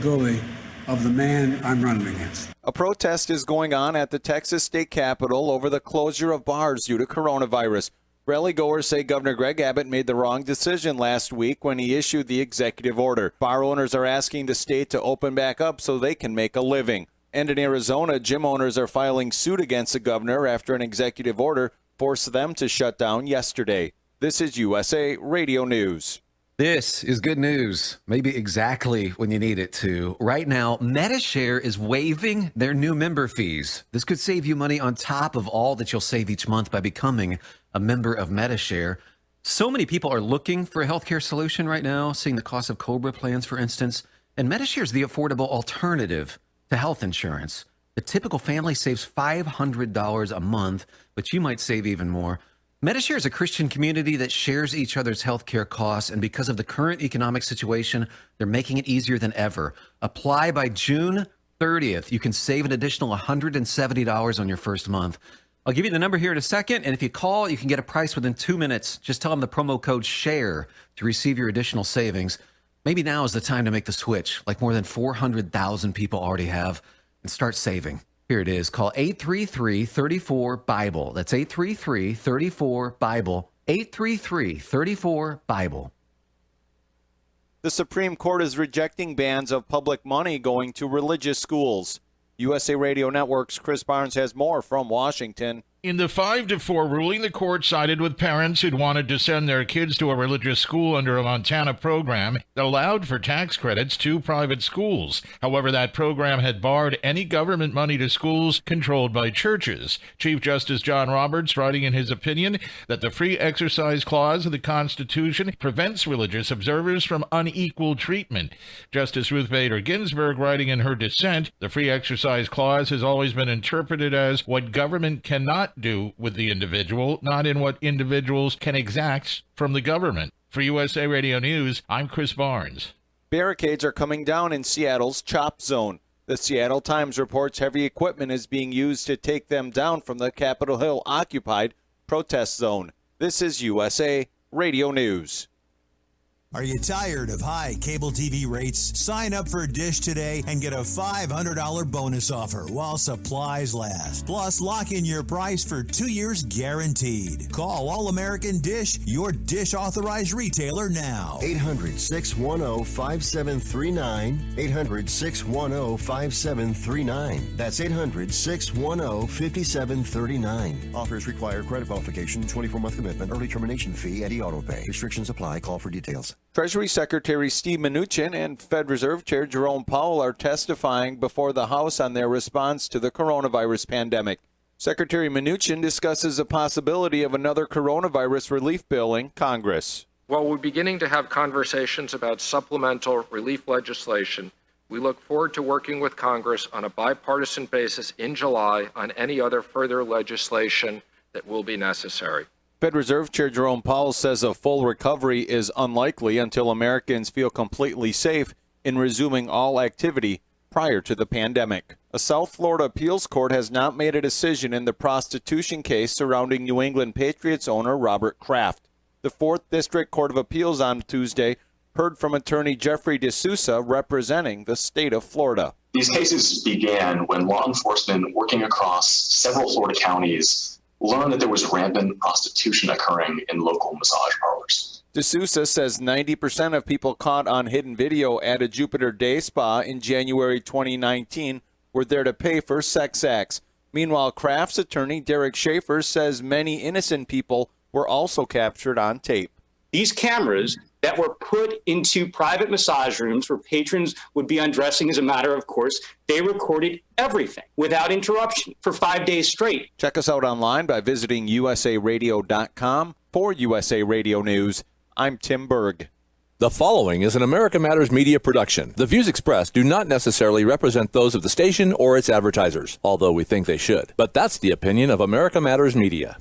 ability of the man I'm running against. A protest is going on at the Texas state capitol over the closure of bars due to coronavirus. Rallygoers say Governor Greg Abbott made the wrong decision last week when he issued the executive order. Bar owners are asking the state to open back up so they can make a living. And in Arizona, gym owners are filing suit against the governor after an executive order forced them to shut down yesterday. This is USA Radio News. This is good news, maybe exactly when you need it to. Right now, Medi-Share is waiving their new member fees. This could save you money on top of all that you'll save each month by becoming a member of Medi-Share. So many people are looking for a healthcare solution right now, seeing the cost of COBRA plans, for instance. And Medi-Share is the affordable alternative to health insurance. The typical family saves $500 a month, but you might save even more. Medi-Share is a Christian community that shares each other's healthcare costs, and because of the current economic situation, they're making it easier than ever. Apply by June 30th. You can save an additional $170 on your first month. I'll give you the number here in a second, and if you call, you can get a price within 2 minutes. Just tell them the promo code SHARE to receive your additional savings. Maybe now is the time to make the switch, like more than 400,000 people already have, and start saving. Here it is. Call 833-34-BIBLE. That's 833-34-BIBLE. 833-34-BIBLE. The Supreme Court is rejecting bans of public money going to religious schools. USA Radio Network's Chris Barnes has more from Washington. In the 5-4 ruling, the court sided with parents who'd wanted to send their kids to a religious school under a Montana program that allowed for tax credits to private schools. However, that program had barred any government money to schools controlled by churches. Chief Justice John Roberts, writing in his opinion that the Free Exercise Clause of the Constitution prevents religious observers from unequal treatment. Justice Ruth Bader Ginsburg, writing in her dissent, the Free Exercise Clause has always been interpreted as what government cannot do with the individual, not in what individuals can exact from the government. For USA Radio News, I'm Chris Barnes. Barricades are coming down in Seattle's CHOP zone. The Seattle Times reports heavy equipment is being used to take them down from the Capitol Hill occupied protest zone. This is USA Radio News. Are you tired of high cable TV rates? Sign up for Dish today and get a $500 bonus offer while supplies last. Plus, lock in your price for 2 years guaranteed. Call All American Dish, your Dish authorized retailer now. 800-610-5739. 800-610-5739. That's 800-610-5739. Offers require credit qualification, 24-month commitment, early termination fee, and e-autopay. Restrictions apply. Call for details. Treasury Secretary Steve Mnuchin and Fed Reserve Chair Jerome Powell are testifying before the House on their response to the coronavirus pandemic. Secretary Mnuchin discusses the possibility of another coronavirus relief bill in Congress. While we're beginning to have conversations about supplemental relief legislation, we look forward to working with Congress on a bipartisan basis in July on any other further legislation that will be necessary. Fed Reserve Chair Jerome Powell says a full recovery is unlikely until Americans feel completely safe in resuming all activity prior to the pandemic. A South Florida appeals court has not made a decision in the prostitution case surrounding New England Patriots owner Robert Kraft. The 4th District Court of Appeals on Tuesday heard from attorney Jeffrey D'Souza representing the state of Florida. These cases began when law enforcement working across several Florida counties learned that there was rampant prostitution occurring in local massage parlors. D'Souza says 90% of people caught on hidden video at a Jupiter Day Spa in January 2019 were there to pay for sex acts. Meanwhile, Kraft's attorney Derek Schaefer says many innocent people were also captured on tape. These cameras that were put into private massage rooms where patrons would be undressing as a matter of course, they recorded everything without interruption for 5 days straight. Check us out online by visiting usaradio.com. For USA Radio News, I'm Tim Berg. The following is an America Matters Media production. The views expressed do not necessarily represent those of the station or its advertisers, although we think they should. But that's the opinion of America Matters Media.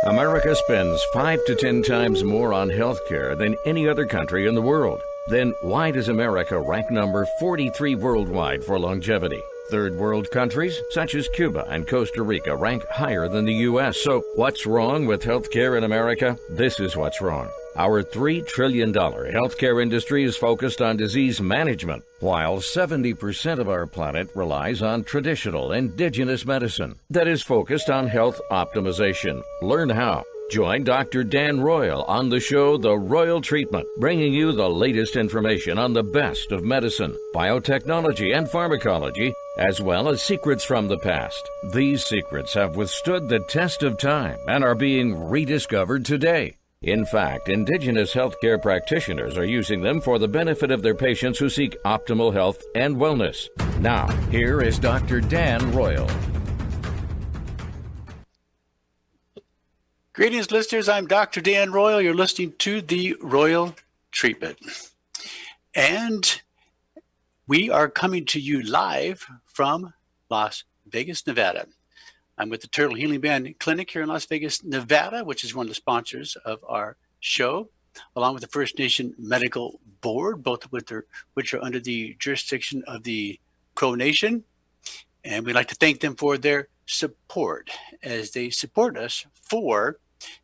America spends 5 to 10 times more on health care than any other country in the world. Then why does America rank number 43 worldwide for longevity? Third world countries, such as Cuba and Costa Rica, rank higher than the U.S. So what's wrong with health care in America? This is what's wrong. Our $3 trillion healthcare industry is focused on disease management, while 70% of our planet relies on traditional indigenous medicine that is focused on health optimization. Learn how. Join Dr. Dan Royal on the show The Royal Treatment, bringing you the latest information on the best of medicine, biotechnology, and pharmacology, as well as secrets from the past. These secrets have withstood the test of time and are being rediscovered today. In fact, indigenous healthcare practitioners are using them for the benefit of their patients who seek optimal health and wellness. Now, here is Dr. Dan Royal. Greetings, listeners. I'm Dr. Dan Royal. You're listening to The Royal Treatment. And we are coming to you live from Las Vegas, Nevada. I'm with the Turtle Healing Band Clinic here in Las Vegas, Nevada, which is one of the sponsors of our show, along with the First Nation Medical Board, both of which are under the jurisdiction of the Crow Nation. And we'd like to thank them for their support as they support us for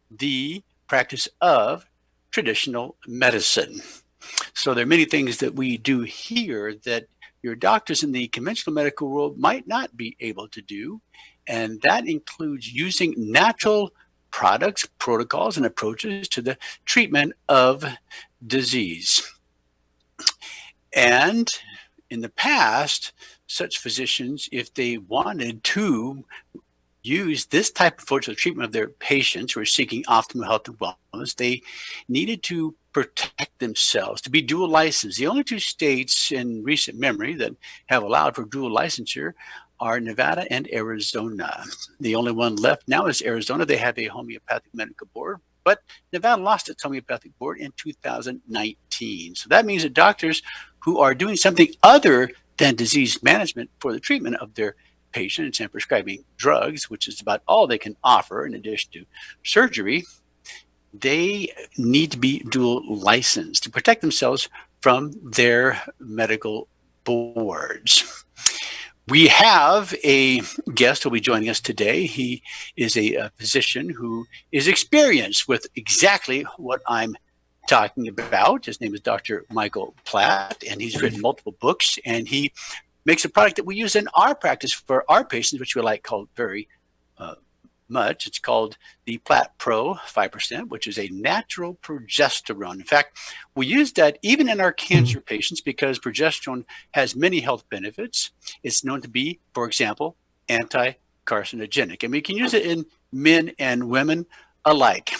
the practice of traditional medicine. So there are many things that we do here that your doctors in the conventional medical world might not be able to do. And that includes using natural products, protocols, and approaches to the treatment of disease. And in the past, such physicians, if they wanted to use this type of approach to the treatment of their patients who are seeking optimal health and wellness, they needed to protect themselves, to be dual licensed. The only two states in recent memory that have allowed for dual licensure are Nevada and Arizona. The only one left now is Arizona. They have a homeopathic medical board, but Nevada lost its homeopathic board in 2019. So that means that doctors who are doing something other than disease management for the treatment of their patients and prescribing drugs, which is about all they can offer in addition to surgery, they need to be dual licensed to protect themselves from their medical boards. We have a guest who will be joining us today. He is a physician who is experienced with exactly what I'm talking about. His name is Dr. Michael Platt, and he's written multiple books, and he makes a product that we use in our practice for our patients, which we like called very much. It's called the Platt Pro 5%, which is a natural progesterone. In fact, we use that even in our cancer patients because progesterone has many health benefits. It's known to be, for example, anti-carcinogenic, and we can use it in men and women alike.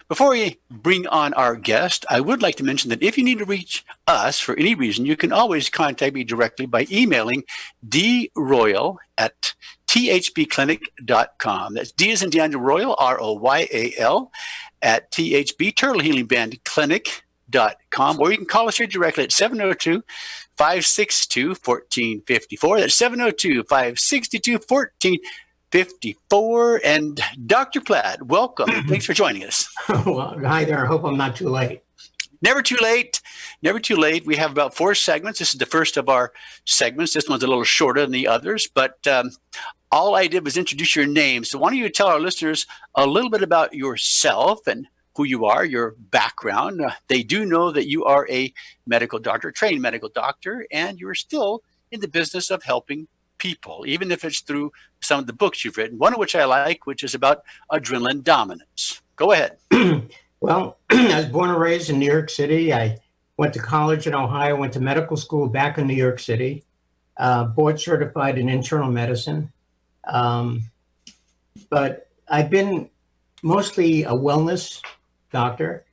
Before we bring on our guest, I would like to mention that if you need to reach us for any reason, you can always contact me directly by emailing droyal@thbclinic.com. That's D as in Daniel Royal, ROYAL, at THB, Turtle Healing Band Clinic.com, or you can call us here directly at 702-562-1454. That's 702-562-1454. And Dr. Platt, welcome. Thanks for joining us. Well, hi there. I hope I'm not too late. Never too late. Never too late. We have about 4 segments. This is the first of our segments. This one's a little shorter than the others, but all I did was introduce your name. So why don't you tell our listeners a little bit about yourself and who you are, your background. They do know that you are a medical doctor, trained medical doctor, and you're still in the business of helping people, even if it's through some of the books you've written, one of which I like, which is about adrenaline dominance. Go ahead. Well, I was born and raised in New York City. I went to college in Ohio, went to medical school back in New York City, board certified in internal medicine. But I've been mostly a wellness doctor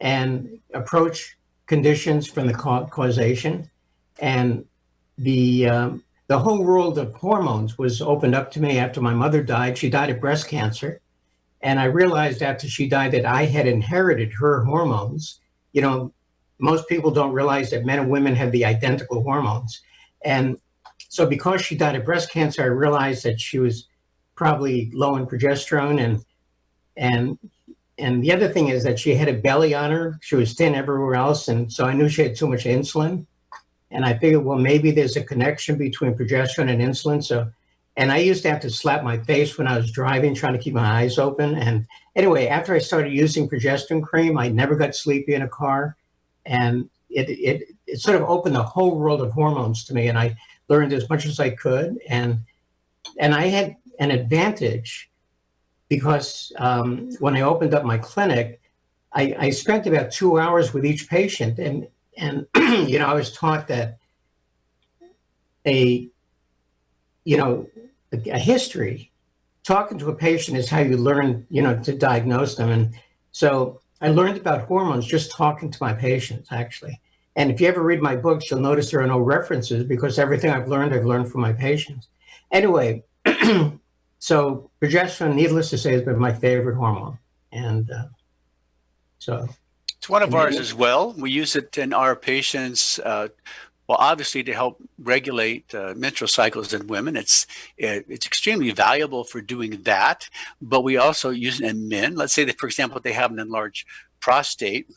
and approach conditions from the causation. And the whole world of hormones was opened up to me after my mother died. She died of breast cancer. And I realized after she died that I had inherited her hormones. You know, most people don't realize that men and women have the identical hormones. And so because she died of breast cancer, I realized that she was probably low in progesterone. And the other thing is that she had a belly on her. She was thin everywhere else. And so I knew she had too much insulin. And I figured, well, maybe there's a connection between progesterone and insulin. So And I used to have to slap my face when I was driving, trying to keep my eyes open. And anyway, after I started using progesterone cream, I never got sleepy in a car. And it sort of opened the whole world of hormones to me. And I learned as much as I could. And I had an advantage because when I opened up my clinic, I spent about 2 hours with each patient. And I was taught that a history, talking to a patient is how you learn, to diagnose them. And so I learned about hormones just talking to my patients, actually. And if you ever read my books, you'll notice there are no references because everything I've learned from my patients. Anyway, so progesterone, needless to say, has been my favorite hormone. And so. It's one of ours as well. We use it in our patients, obviously to help regulate menstrual cycles in women. It's extremely valuable for doing that, but we also use it in men. Let's say that, for example, they have an enlarged prostate.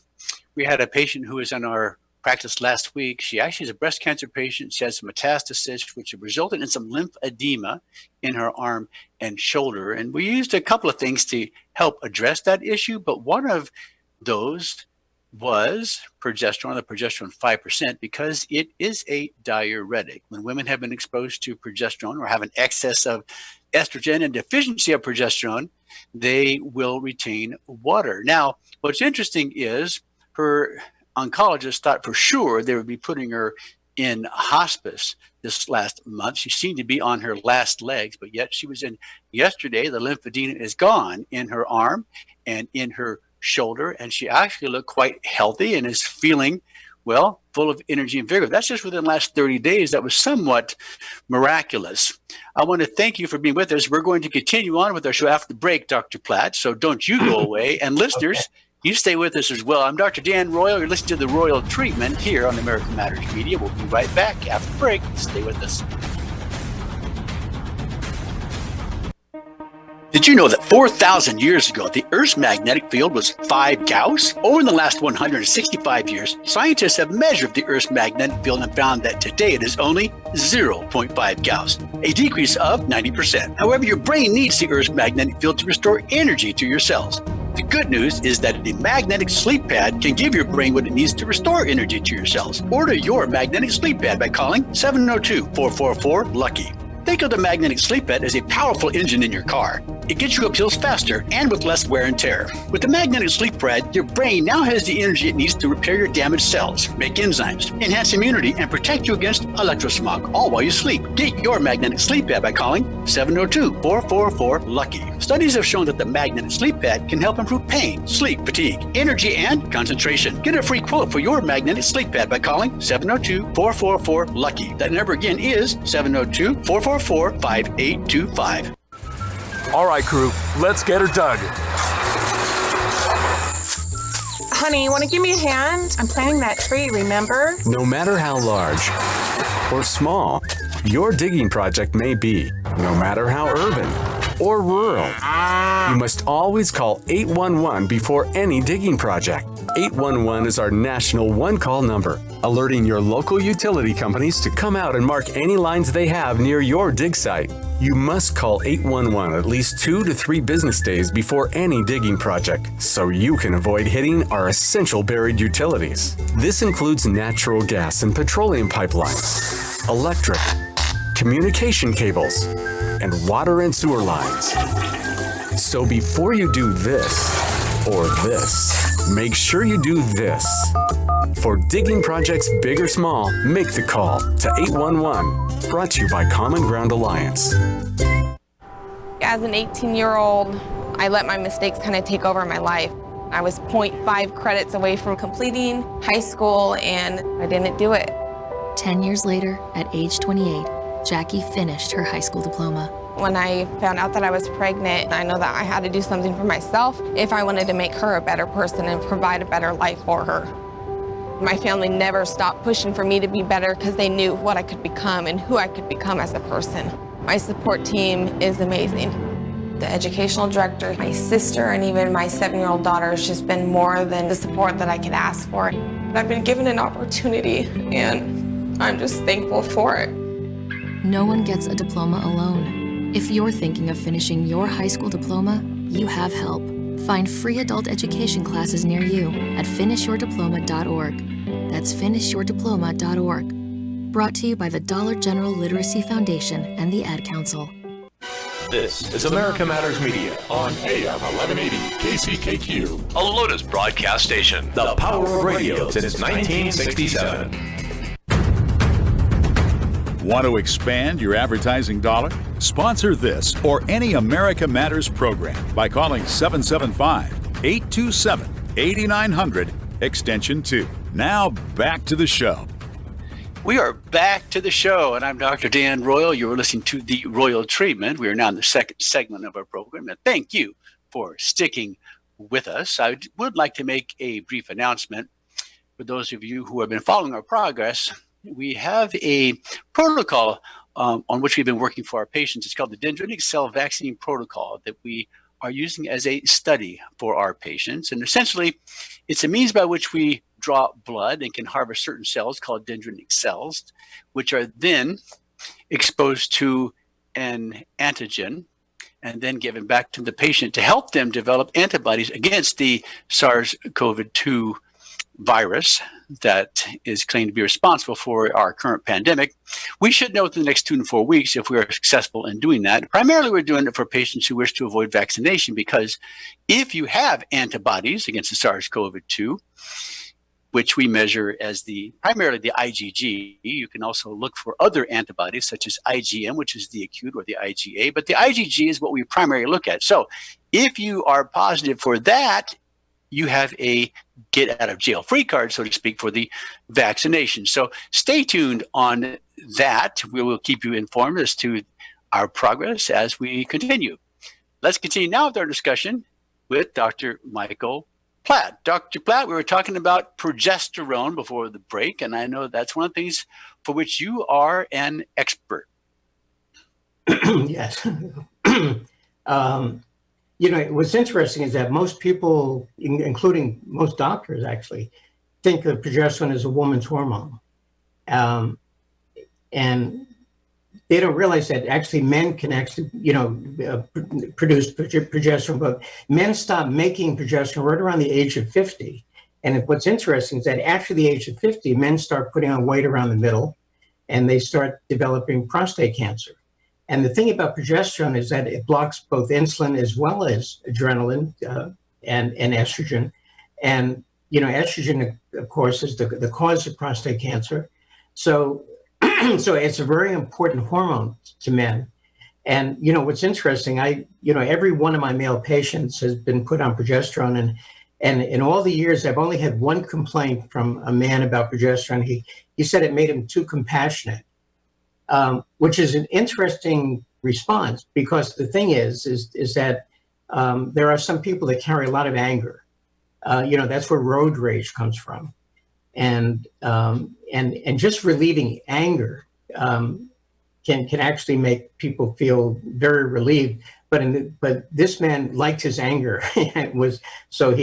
We had a patient who was in our practice last week. She actually is a breast cancer patient. She had some metastasis, which resulted in some lymphedema in her arm and shoulder. And we used a couple of things to help address that issue, but one of those was progesterone, the progesterone 5%, because it is a diuretic. When women have been exposed to progesterone or have an excess of estrogen and deficiency of progesterone, they will retain water. Now, what's interesting is her oncologist thought for sure they would be putting her in hospice this last month. She seemed to be on her last legs, but yet she was in yesterday. The lymphedema is gone in her arm and in her shoulder, and she actually looked quite healthy and is feeling, well, full of energy and vigor. That's just within the last 30 days. That was somewhat miraculous. I want to thank you for being with us. We're going to continue on with our show after the break, Dr. Platt, so don't you go away. And listeners, you stay with us as well. I'm Dr. Dan Royal. You're listening to The Royal Treatment here on American Matters Media. We'll be right back after the break. Stay with us. Did you know that 4,000 years ago, the Earth's magnetic field was 5 Gauss? Over the last 165 years, scientists have measured the Earth's magnetic field and found that today it is only 0.5 Gauss, a decrease of 90%. However, your brain needs the Earth's magnetic field to restore energy to your cells. The good news is that the magnetic sleep pad can give your brain what it needs to restore energy to your cells. Order your magnetic sleep pad by calling 702-444-LUCKY. Think of the magnetic sleep pad as a powerful engine in your car. It gets you up hills faster and with less wear and tear. With the magnetic sleep pad, your brain now has the energy it needs to repair your damaged cells, make enzymes, enhance immunity, and protect you against electrosmog, all while you sleep. Get your magnetic sleep pad by calling 702-444-LUCKY. Studies have shown that the magnetic sleep pad can help improve pain, sleep, fatigue, energy, and concentration. Get a free quote for your magnetic sleep pad by calling 702-444-LUCKY. That number again is 702-444-5825. All right, crew, let's get her dug. Honey, you want to give me a hand? I'm planting that tree, remember? No matter how large or small your digging project may be, no matter how urban or rural, you must always call 811 before any digging project. 811 is our national one-call number, alerting your local utility companies to come out and mark any lines they have near your dig site. You must call 811 at least 2 to 3 business days before any digging project so you can avoid hitting our essential buried utilities. This includes natural gas and petroleum pipelines, electric, communication cables, and water and sewer lines. So before you do this or this, make sure you do this. For digging projects big or small, make the call to 811. Brought to you by Common Ground Alliance. As an 18-year-old, I let my mistakes kind of take over my life. I was 0.5 credits away from completing high school, and I didn't do it. 10 years later, at age 28, Jackie finished her high school diploma. When I found out that I was pregnant, I know that I had to do something for myself if I wanted to make her a better person and provide a better life for her. My family never stopped pushing for me to be better because they knew what I could become and who I could become as a person. My support team is amazing. The educational director, my sister, and even my 7-year-old daughter has just been more than the support that I could ask for. I've been given an opportunity, and I'm just thankful for it. No one gets a diploma alone. If you're thinking of finishing your high school diploma, you have help. Find free adult education classes near you at finishyourdiploma.org. That's finishyourdiploma.org. Brought to you by the Dollar General Literacy Foundation and the Ad Council. This is America Matters Media on AM 1180 KCKQ, a Lotus broadcast station. The power of radio since 1967. Want to expand your advertising dollar? Sponsor this or any America Matters program by calling 775-827-8900, extension 2. Now back to the show. We are back to the show, and I'm Dr. Dan Royal. You're listening to The Royal Treatment. We are now in the second segment of our program, and thank you for sticking with us. I would like to make a brief announcement for those of you who have been following our progress. We have a protocol on which we've been working for our patients. It's called the Dendritic Cell Vaccine Protocol that we are using as a study for our patients. And essentially, it's a means by which we draw blood and can harvest certain cells called dendritic cells, which are then exposed to an antigen and then given back to the patient to help them develop antibodies against the SARS-CoV-2 virus that is claimed to be responsible for our current pandemic. We should know within the next 2 to 4 weeks if we are successful in doing that. Primarily, we're doing it for patients who wish to avoid vaccination, because if you have antibodies against the SARS-CoV-2, which we measure as primarily the IgG. You can also look for other antibodies such as IgM, which is the acute, or the IgA, but the IgG is what we primarily look at. So if you are positive for that, you have a get out of jail free card, so to speak, for the vaccination. So stay tuned on that. We will keep you informed as to our progress as we continue. Let's continue now with our discussion with Dr. Michael Platt. Dr. Platt, we were talking about progesterone before the break, and I know that's one of the things for which you are an expert. Yes. What's interesting is that most people, including most doctors actually, think of progesterone as a woman's hormone. And they don't realize that actually men can actually, produce progesterone, but men stop making progesterone right around the age of 50. And what's interesting is that after the age of 50, men start putting on weight around the middle, and they start developing prostate cancer. And the thing about progesterone is that it blocks both insulin as well as adrenaline and estrogen. And, estrogen, of course, is the cause of prostate cancer. So it's a very important hormone to men. And, what's interesting, every one of my male patients has been put on progesterone. And in all the years, I've only had one complaint from a man about progesterone. He said it made him too compassionate. Which is an interesting response, because the thing is that there are some people that carry a lot of anger. That's where road rage comes from, and just relieving anger can actually make people feel very relieved. But this man liked his anger, and was sort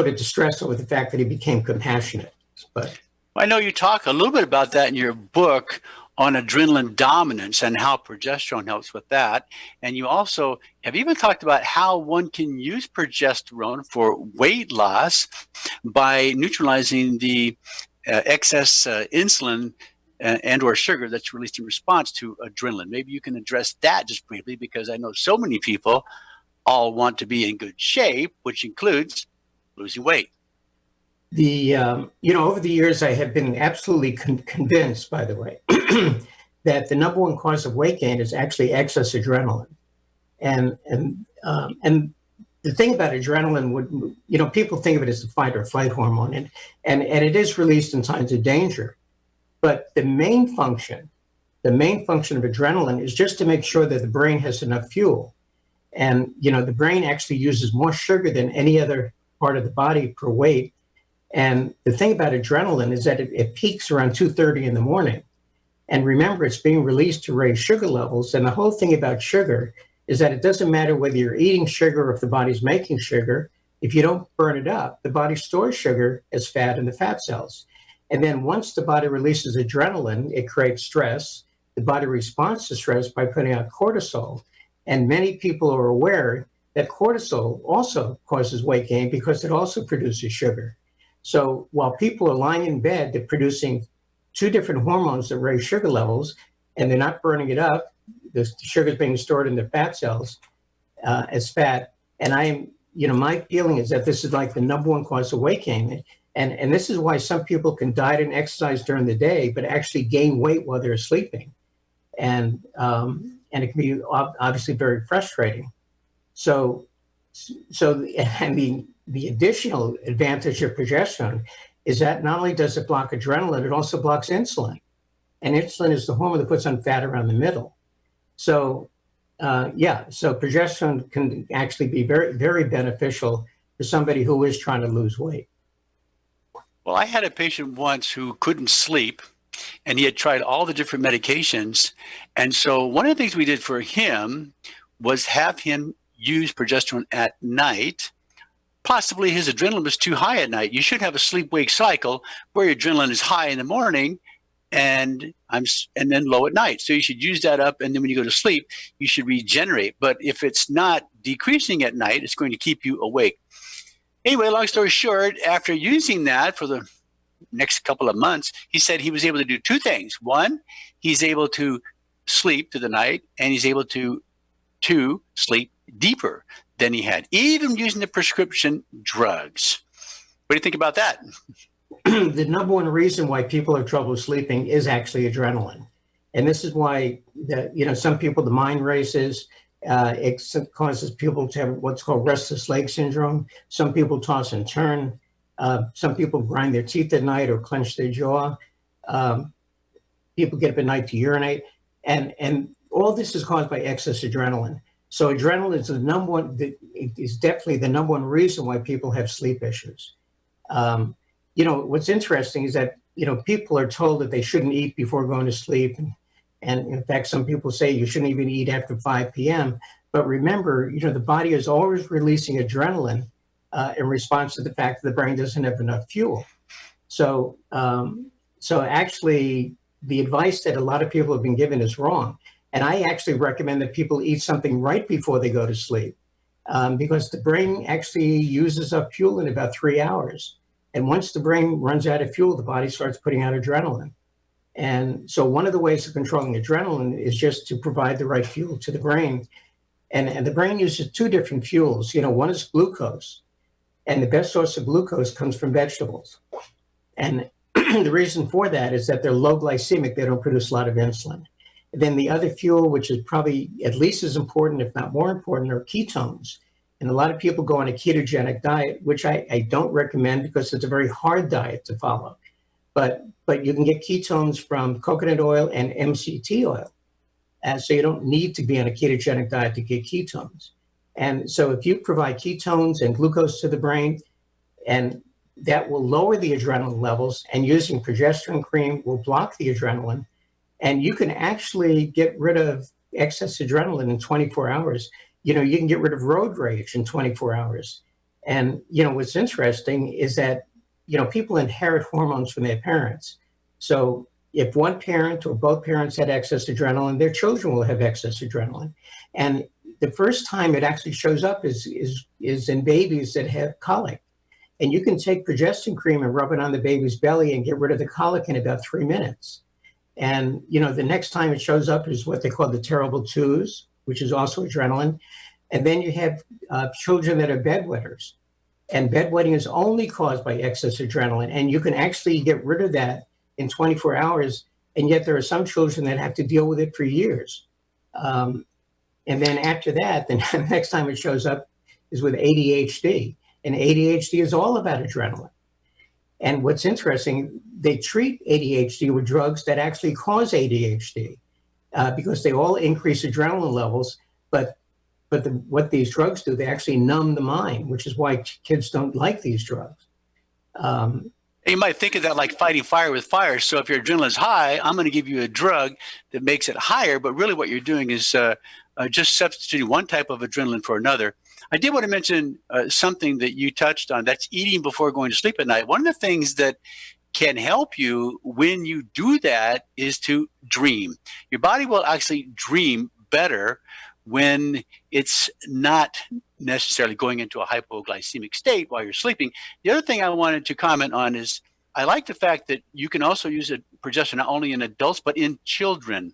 of distressed over the fact that he became compassionate. But I know you talk a little bit about that in your book on adrenaline dominance and how progesterone helps with that. And you also have even talked about how one can use progesterone for weight loss by neutralizing the excess insulin and or sugar that's released in response to adrenaline. Maybe you can address that just briefly, because I know so many people all want to be in good shape, which includes losing weight. Over the years, I have been absolutely convinced, by the way, that the number one cause of weight gain is actually excess adrenaline. And the thing about adrenaline people think of it as the fight or flight hormone, and it is released in times of danger. But the main function of adrenaline is just to make sure that the brain has enough fuel. And, the brain actually uses more sugar than any other part of the body per weight. And the thing about adrenaline is that it peaks around 2:30 in the morning. And remember, it's being released to raise sugar levels. And the whole thing about sugar is that it doesn't matter whether you're eating sugar or if the body's making sugar. If you don't burn it up, the body stores sugar as fat in the fat cells. And then once the body releases adrenaline, it creates stress. the body responds to stress by putting out cortisol. And many people are aware that cortisol also causes weight gain because it also produces sugar. So while people are lying in bed, they're producing two different hormones that raise sugar levels, and they're not burning it up. The sugar is being stored in the fat cells as fat. And my feeling is that this is like the number one cause of weight gain. And this is why some people can diet and exercise during the day, but actually gain weight while they're sleeping. And it can be obviously very frustrating. So the additional advantage of progesterone is that not only does it block adrenaline, it also blocks insulin. And insulin is the hormone that puts on fat around the middle. So progesterone can actually be very, very beneficial for somebody who is trying to lose weight. Well, I had a patient once who couldn't sleep, and he had tried all the different medications. And so one of the things we did for him was have him use progesterone at night. Possibly his adrenaline was too high at night. You should have a sleep-wake cycle where your adrenaline is high in the morning and then low at night. So you should use that up, and then when you go to sleep, you should regenerate. But if it's not decreasing at night, it's going to keep you awake. Anyway, long story short, after using that for the next couple of months, he said he was able to do two things. One, he's able to sleep through the night, and he's able to sleep deeper than he had, even using the prescription drugs. What do you think about that? The number one reason why people have trouble sleeping is actually adrenaline. And this is why some people, the mind races, it causes people to have what's called restless leg syndrome. Some people toss and turn. Some people grind their teeth at night or clench their jaw. People get up at night to urinate. And all this is caused by excess adrenaline. So adrenaline is definitely the number one reason why people have sleep issues. What's interesting is that, people are told that they shouldn't eat before going to sleep. And in fact, some people say you shouldn't even eat after 5 p.m. But remember, the body is always releasing adrenaline in response to the fact that the brain doesn't have enough fuel. So actually, the advice that a lot of people have been given is wrong. And I actually recommend that people eat something right before they go to sleep because the brain actually uses up fuel in about 3 hours. And once the brain runs out of fuel, the body starts putting out adrenaline. And so one of the ways of controlling adrenaline is just to provide the right fuel to the brain. And the brain uses two different fuels. One is glucose. And the best source of glucose comes from vegetables. And the reason for that is that they're low glycemic. They don't produce a lot of insulin. And then the other fuel, which is probably at least as important, if not more important, are ketones. And a lot of people go on a ketogenic diet, which I don't recommend because it's a very hard diet to follow. But you can get ketones from coconut oil and MCT oil. And so you don't need to be on a ketogenic diet to get ketones. And so if you provide ketones and glucose to the brain, and that will lower the adrenaline levels, and using progesterone cream will block the adrenaline, and you can actually get rid of excess adrenaline in 24 hours. You can get rid of road rage in 24 hours. And, what's interesting is that, people inherit hormones from their parents. So if one parent or both parents had excess adrenaline, their children will have excess adrenaline. And the first time it actually shows up is in babies that have colic. And you can take progesterone cream and rub it on the baby's belly and get rid of the colic in about 3 minutes. And, the next time it shows up is what they call the terrible twos, which is also adrenaline. And then you have children that are bedwetters. And bedwetting is only caused by excess adrenaline. And you can actually get rid of that in 24 hours. And yet there are some children that have to deal with it for years. And then after that, the next time it shows up is with ADHD. And ADHD is all about adrenaline. And what's interesting, they treat ADHD with drugs that actually cause ADHD because they all increase adrenaline levels. But what these drugs do, they actually numb the mind, which is why kids don't like these drugs. You might think of that like fighting fire with fire. So if your adrenaline is high, I'm going to give you a drug that makes it higher. But really what you're doing is just substituting one type of adrenaline for another. I did want to mention something that you touched on. That's eating before going to sleep at night. One of the things that can help you when you do that is to dream. Your body will actually dream better when it's not necessarily going into a hypoglycemic state while you're sleeping. The other thing I wanted to comment on is I like the fact that you can also use progesterone not only in adults, but in children.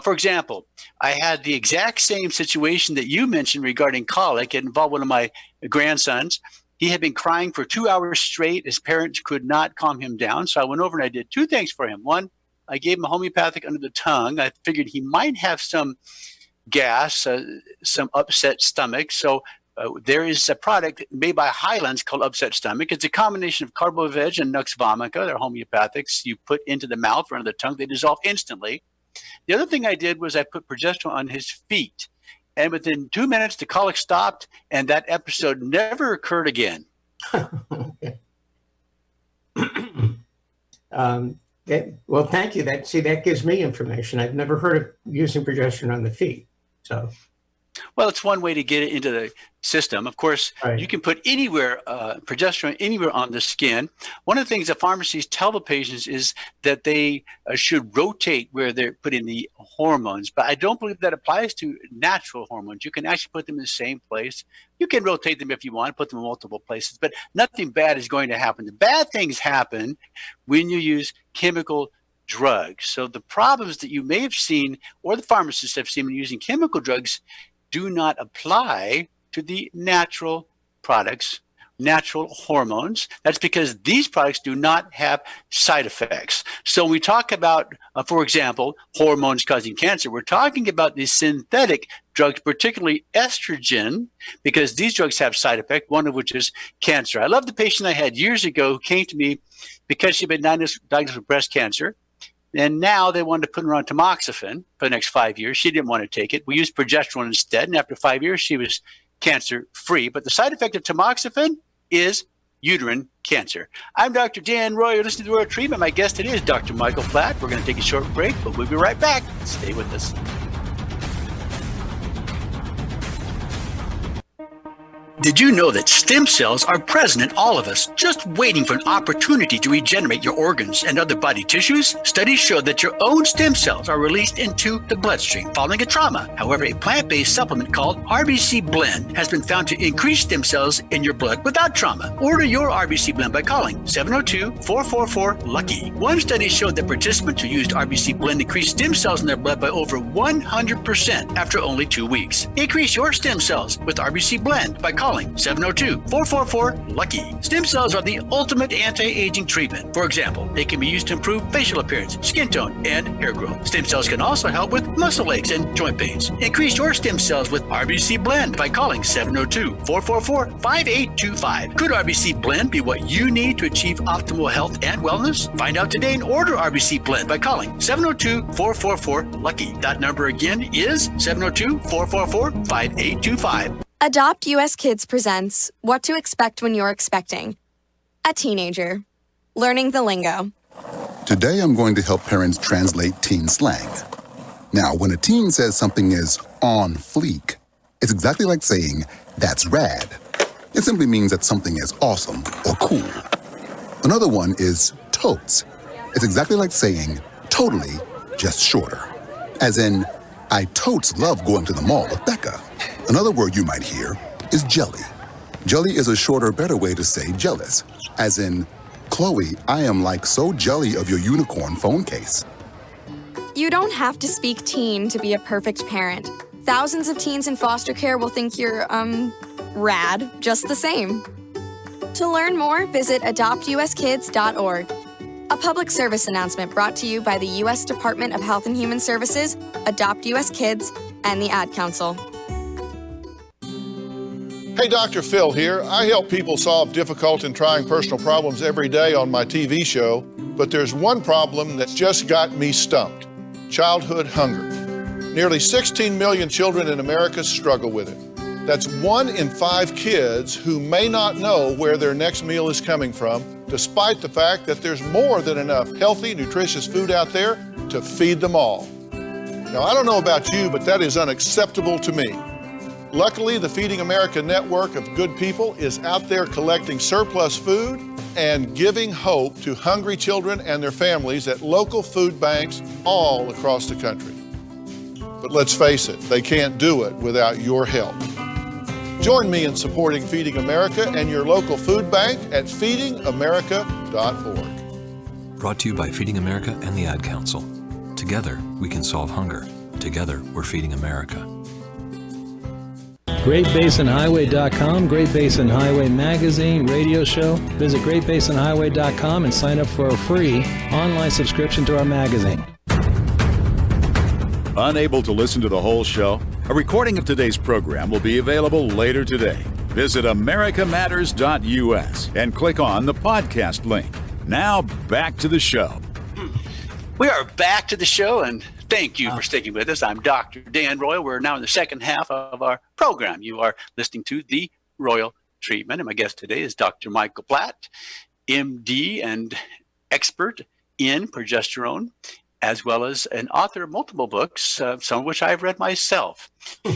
For example, I had the exact same situation that you mentioned regarding colic. It involved one of my grandsons. He had been crying for 2 hours straight. His parents could not calm him down. So I went over and I did two things for him. One, I gave him a homeopathic under the tongue. I figured he might have some gas, some upset stomach. So there is a product made by Highlands called Upset Stomach. It's a combination of Carboveg and Nux Vomica. They're homeopathics. You put into the mouth or under the tongue. They dissolve instantly. The other thing I did was I put progesterone on his feet. And within 2 minutes, the colic stopped, and that episode never occurred again. Well, thank you. That gives me information. I've never heard of using progesterone on the feet. So, well, it's one way to get it into the system. Of course, you can put anywhere, progesterone anywhere on the skin. One of the things that pharmacies tell the patients is that they should rotate where they're putting the hormones. But I don't believe that applies to natural hormones. You can actually put them in the same place. You can rotate them if you want, put them in multiple places, but nothing bad is going to happen. The bad things happen when you use chemical drugs. So the problems that you may have seen or the pharmacists have seen when using chemical drugs do not apply to the natural products, natural hormones. That's because these products do not have side effects. So when we talk about, for example, hormones causing cancer, we're talking about these synthetic drugs, particularly estrogen, because these drugs have side effect, one of which is cancer. I love the patient I had years ago who came to me because she'd been diagnosed with breast cancer. And now they wanted to put her on tamoxifen for the next 5 years. She didn't want to take it. We used progesterone instead. And after 5 years, she was cancer-free. But the side effect of tamoxifen is uterine cancer. I'm Dr. Dan Roy. You're listening to The Royal Treatment. My guest today is Dr. Michael Platt. We're going to take a short break, but we'll be right back. Stay with us. Did you know that stem cells are present in all of us, just waiting for an opportunity to regenerate your organs and other body tissues? Studies show that your own stem cells are released into the bloodstream following a trauma. However, a plant-based supplement called RBC Blend has been found to increase stem cells in your blood without trauma. Order your RBC Blend by calling 702-444-LUCKY. One study showed that participants who used RBC Blend increased stem cells in their blood by over 100% after only 2 weeks. Increase your stem cells with RBC Blend by calling 702-444-LUCKY. Stem cells are the ultimate anti-aging treatment. For example, they can be used to improve facial appearance, skin tone, and hair growth. Stem cells can also help with muscle aches and joint pains. Increase your stem cells with RBC Blend by calling 702-444-5825. Could RBC Blend be what you need to achieve optimal health and wellness? Find out today and order RBC Blend by calling 702-444-LUCKY. That number again is 702-444-5825. Adopt US Kids presents What to Expect When You're Expecting. A teenager. Learning the lingo. Today I'm going to help parents translate teen slang. Now, when a teen says something is on fleek, it's exactly like saying, that's rad. It simply means that something is awesome or cool. Another one is totes. It's exactly like saying, totally, just shorter. As in, I totes love going to the mall with Becca. Another word you might hear is jelly. Jelly is a shorter, better way to say jealous. As in, Chloe, I am like so jelly of your unicorn phone case. You don't have to speak teen to be a perfect parent. Thousands of teens in foster care will think you're, rad just the same. To learn more, visit adoptuskids.org. A public service announcement brought to you by the U.S. Department of Health and Human Services, Adopt U.S. Kids, and the Ad Council. Hey, Dr. Phil here. I help people solve difficult and trying personal problems every day on my TV show, but there's one problem that's just got me stumped: childhood hunger. Nearly 16 million children in America struggle with it. That's 1 in 5 kids who may not know where their next meal is coming from, despite the fact that there's more than enough healthy, nutritious food out there to feed them all. Now, I don't know about you, but that is unacceptable to me. Luckily, the Feeding America network of good people is out there collecting surplus food and giving hope to hungry children and their families at local food banks all across the country. But let's face it, they can't do it without your help. Join me in supporting Feeding America and your local food bank at feedingamerica.org. Brought to you by Feeding America and the Ad Council. Together, we can solve hunger. Together, we're feeding America. GreatBasinHighway.com, Great Basin Highway magazine, radio show. Visit GreatBasinHighway.com and sign up for a free online subscription to our magazine. Unable to listen to the whole show? A recording of today's program will be available later today. Visit americamatters.us and click on the podcast link. Now back to the show. We are back to the show, and thank you for sticking with us. I'm Dr. Dan Royal. We're now in the second half of our program. You are listening to The Royal Treatment, and my guest today is Dr. Michael Platt, MD and expert in progesterone, as well as an author of multiple books, some of which I've read myself.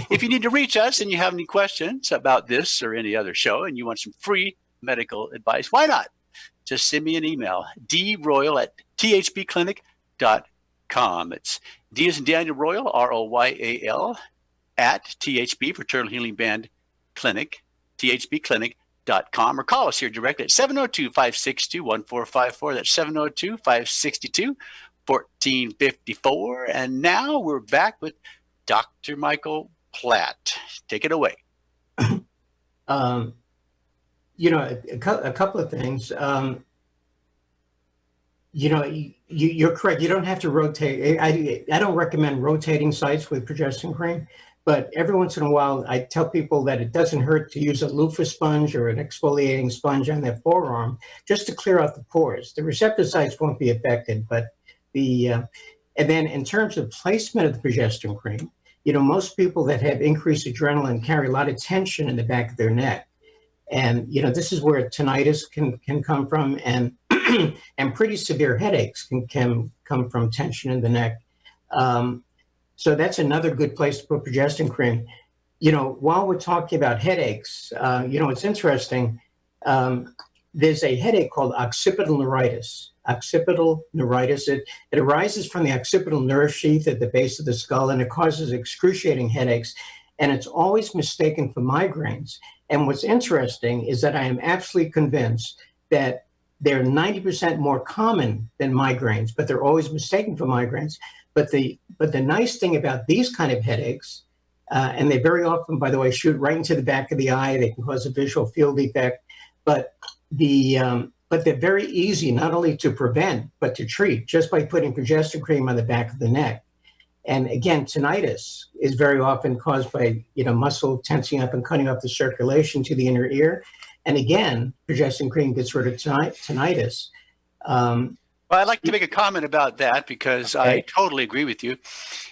If you need to reach us and you have any questions about this or any other show and you want some free medical advice, why not? Just send me an email, droyal@thbclinic.com. It's D as in Daniel Royal, ROYAL, at THB, Fraternal Healing Band Clinic, thbclinic.com, or call us here directly at 702-562-1454. That's 702-562-1454. And now we're back with Dr. Michael Platt. Take it away. A couple of things. You're correct. You don't have to rotate. I don't recommend rotating sites with progesterone cream, but every once in a while, I tell people that it doesn't hurt to use a loofah sponge or an exfoliating sponge on their forearm just to clear out the pores. The receptor sites won't be affected, but and then in terms of placement of the progesterone cream, most people that have increased adrenaline carry a lot of tension in the back of their neck. And, this is where tinnitus can come from, and and pretty severe headaches can come from tension in the neck. So that's another good place to put progesterone cream. While we're talking about headaches, it's interesting. There's a headache called occipital neuritis. Occipital neuritis, it arises from the occipital nerve sheath at the base of the skull, and it causes excruciating headaches, and it's always mistaken for migraines. And what's interesting is that I am absolutely convinced that they're 90% more common than migraines, but they're always mistaken for migraines. But the nice thing about these kind of headaches, and they very often, by the way, shoot right into the back of the eye. They can cause a visual field defect, but they're very easy not only to prevent but to treat just by putting progesterone cream on the back of the neck. And again, tinnitus is very often caused by muscle tensing up and cutting off the circulation to the inner ear. And again, progesterone cream gets rid of tinnitus. Well, I'd like to make a comment about that because I totally agree with you.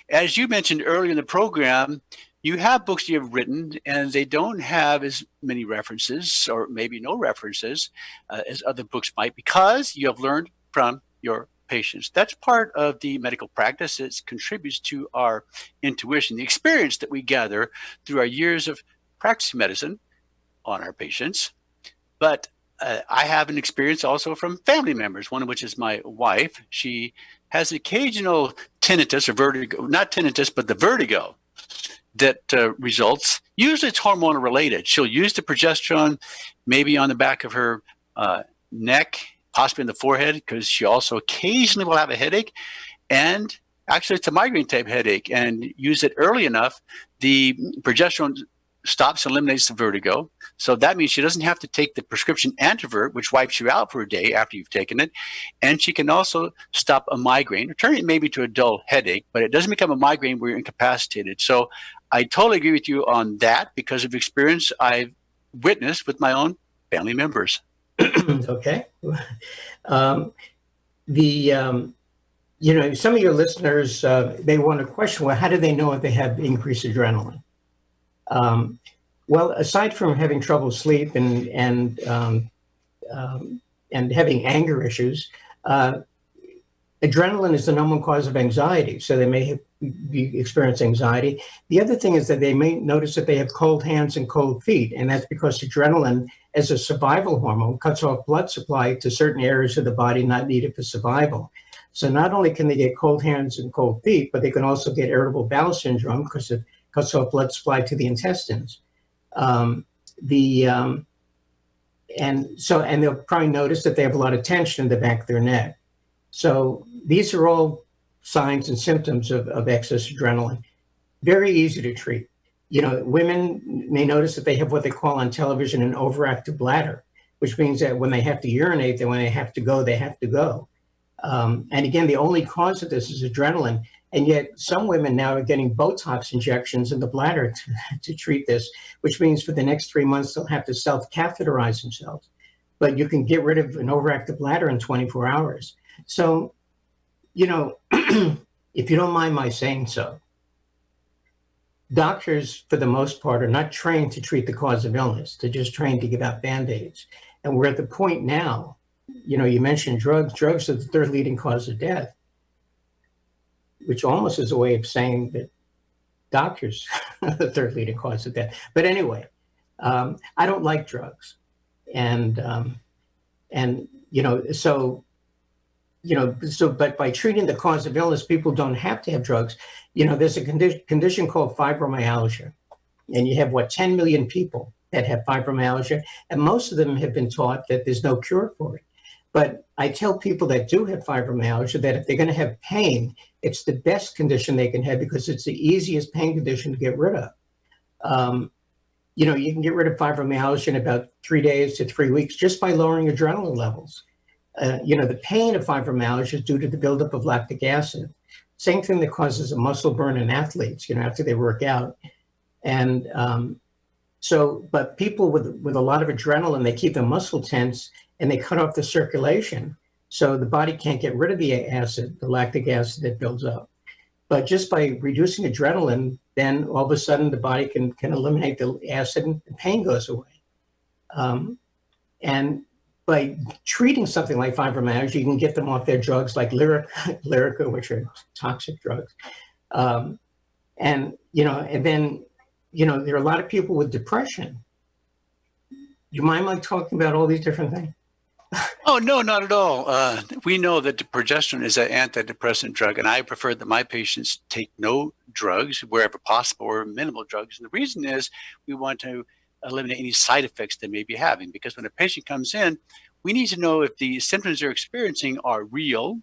As you mentioned earlier in the program, you have books you have written and they don't have as many references or maybe no references as other books might, because you have learned from your patients. That's part of the medical practice. It contributes to our intuition, the experience that we gather through our years of practicing medicine on our patients. But I have an experience also from family members, one of which is my wife. She has occasional tinnitus or vertigo, not tinnitus, but the vertigo that results. Usually it's hormonal related. She'll use the progesterone maybe on the back of her neck, possibly in the forehead, because she also occasionally will have a headache. And actually it's a migraine type headache, and use it early enough, the progesterone stops and eliminates the vertigo. So that means she doesn't have to take the prescription Antivert, which wipes you out for a day after you've taken it. And she can also stop a migraine, or turn it maybe to a dull headache, but it doesn't become a migraine where you're incapacitated. So I totally agree with you on that because of experience I've witnessed with my own family members. Okay. Some of your listeners, they want to question, well, how do they know if they have increased adrenaline? Well, aside from having trouble sleep and having anger issues, adrenaline is the number one cause of anxiety. So they may be experiencing anxiety. The other thing is that they may notice that they have cold hands and cold feet. And that's because adrenaline, as a survival hormone, cuts off blood supply to certain areas of the body not needed for survival. So not only can they get cold hands and cold feet, but they can also get irritable bowel syndrome because it cuts off blood supply to the intestines. And they'll probably notice that they have a lot of tension in the back of their neck. So these are all signs and symptoms of excess adrenaline. Very easy to treat. You know, women may notice that they have what they call on television an overactive bladder, which means that when they have to urinate, then when they have to go, they have to go. And again, the only cause of this is adrenaline. And yet some women now are getting Botox injections in the bladder to treat this, which means for the next 3 months, they'll have to self-catheterize themselves. But you can get rid of an overactive bladder in 24 hours. So, you know, if you don't mind my saying so, doctors, for the most part, are not trained to treat the cause of illness. They're just trained to give out Band-Aids. And we're at the point now, you know, you mentioned drugs. Drugs are the third leading cause of death, which almost is a way of saying that doctors are the third leading cause of death. But anyway, I don't like drugs. And but by treating the cause of illness, people don't have to have drugs. You know, there's a condition called fibromyalgia, and you have 10 million people that have fibromyalgia, and most of them have been taught that there's no cure for it. But I tell people that do have fibromyalgia that if they're going to have pain, it's the best condition they can have because it's the easiest pain condition to get rid of. You know, you can get rid of fibromyalgia in about 3 days to 3 weeks just by lowering adrenaline levels. You know, the pain of fibromyalgia is due to the buildup of lactic acid. Same thing that causes a muscle burn in athletes, you know, after they work out. And but people with a lot of adrenaline, they keep the muscle tense and they cut off the circulation. So the body can't get rid of the acid, the lactic acid that builds up. But just by reducing adrenaline, then all of a sudden the body can eliminate the acid and the pain goes away. And by treating something like fibromyalgia, you can get them off their drugs like Lyrica, which are toxic drugs. And then, you know, there are a lot of people with depression. Do you mind my talking about all these different things? Oh, no, not at all. We know that the progesterone is an antidepressant drug, and I prefer that my patients take no drugs wherever possible or minimal drugs. And the reason is we want to eliminate any side effects they may be having, because when a patient comes in, we need to know if the symptoms they're experiencing are real.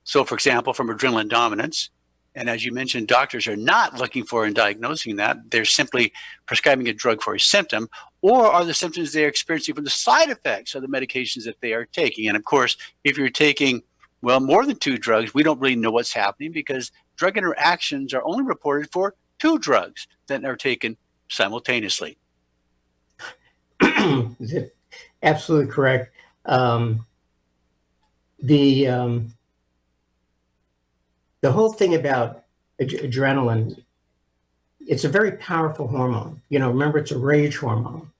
So, for example, from adrenaline dominance. And as you mentioned, doctors are not looking for and diagnosing that. They're simply prescribing a drug for a symptom, or are the symptoms they're experiencing from the side effects of the medications that they are taking. And of course, if you're taking, well, more than 2 drugs, we don't really know what's happening because drug interactions are only reported for 2 drugs that are taken simultaneously. Absolutely correct. The whole thing about adrenaline, it's a very powerful hormone. You know, remember, it's a rage hormone.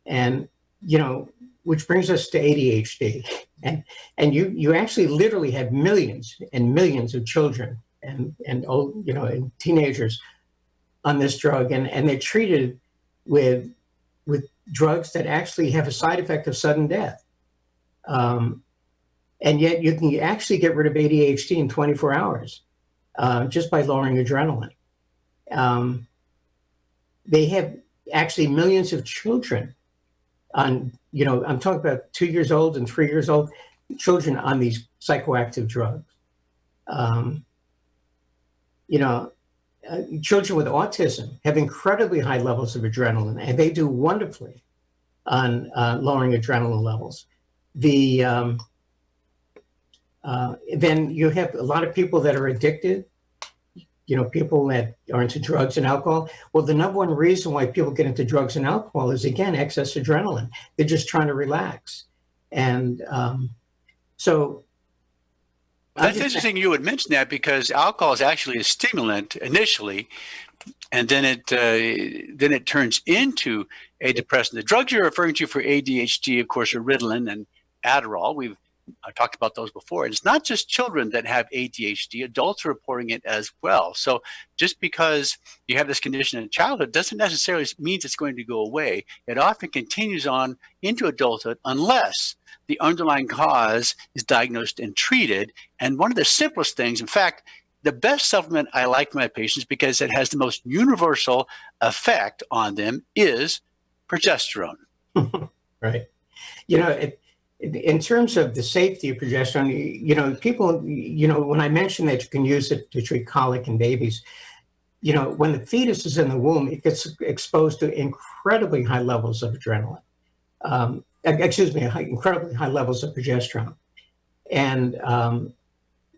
And, you know, which brings us to ADHD. And you actually literally have millions and millions of children and old, you know, and teenagers on this drug. And they're treated with drugs that actually have a side effect of sudden death. And yet you can actually get rid of ADHD in 24 hours just by lowering adrenaline. They have actually millions of children on, you know, I'm talking about 2 years old and 3 years old children on these psychoactive drugs. You know, children with autism have incredibly high levels of adrenaline, and they do wonderfully on lowering adrenaline levels. Then you have a lot of people that are addicted, you know, people that are into drugs and alcohol. Well, the number one reason why people get into drugs and alcohol is, again, excess adrenaline. They're just trying to relax. And so... That's interesting you would mention that, because alcohol is actually a stimulant initially, and then it turns into a depressant. The drugs you're referring to for ADHD, of course, are Ritalin and Adderall. We've I talked about those before. And it's not just children that have ADHD, adults are reporting it as well. So just because you have this condition in childhood doesn't necessarily mean it's going to go away. It often continues on into adulthood unless the underlying cause is diagnosed and treated. And one of the simplest things, in fact, the best supplement I like for my patients because it has the most universal effect on them is progesterone. Right. You know, in terms of the safety of progesterone, you know, people, you know, when I mentioned that you can use it to treat colic in babies, you know, when the fetus is in the womb, it gets exposed to incredibly high levels of adrenaline. Incredibly high levels of progesterone. And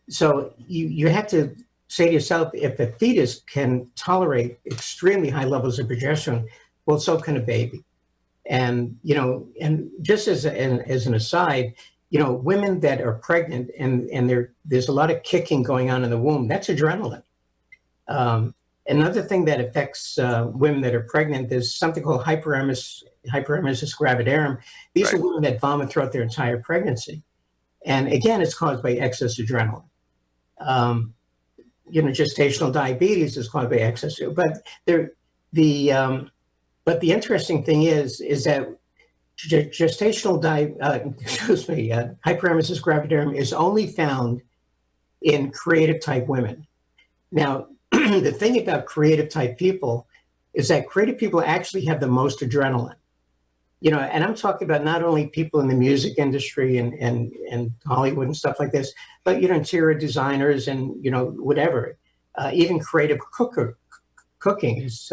so you have to say to yourself, if a fetus can tolerate extremely high levels of progesterone, well, so can a baby. And, you know, and just as an aside, you know, women that are pregnant and there's a lot of kicking going on in the womb, that's adrenaline. Another thing that affects women that are pregnant, there's something called hyperemesis gravidarum. These are women that vomit throughout their entire pregnancy. And again, it's caused by excess adrenaline. You know, gestational diabetes is caused by excess, but But the interesting thing is that gestational hyperemesis gravidarum is only found in creative type women. Now, the thing about creative type people is that creative people actually have the most adrenaline. You know, and I'm talking about not only people in the music industry and Hollywood and stuff like this, but, you know, interior designers and, you know, whatever, even creative cooking is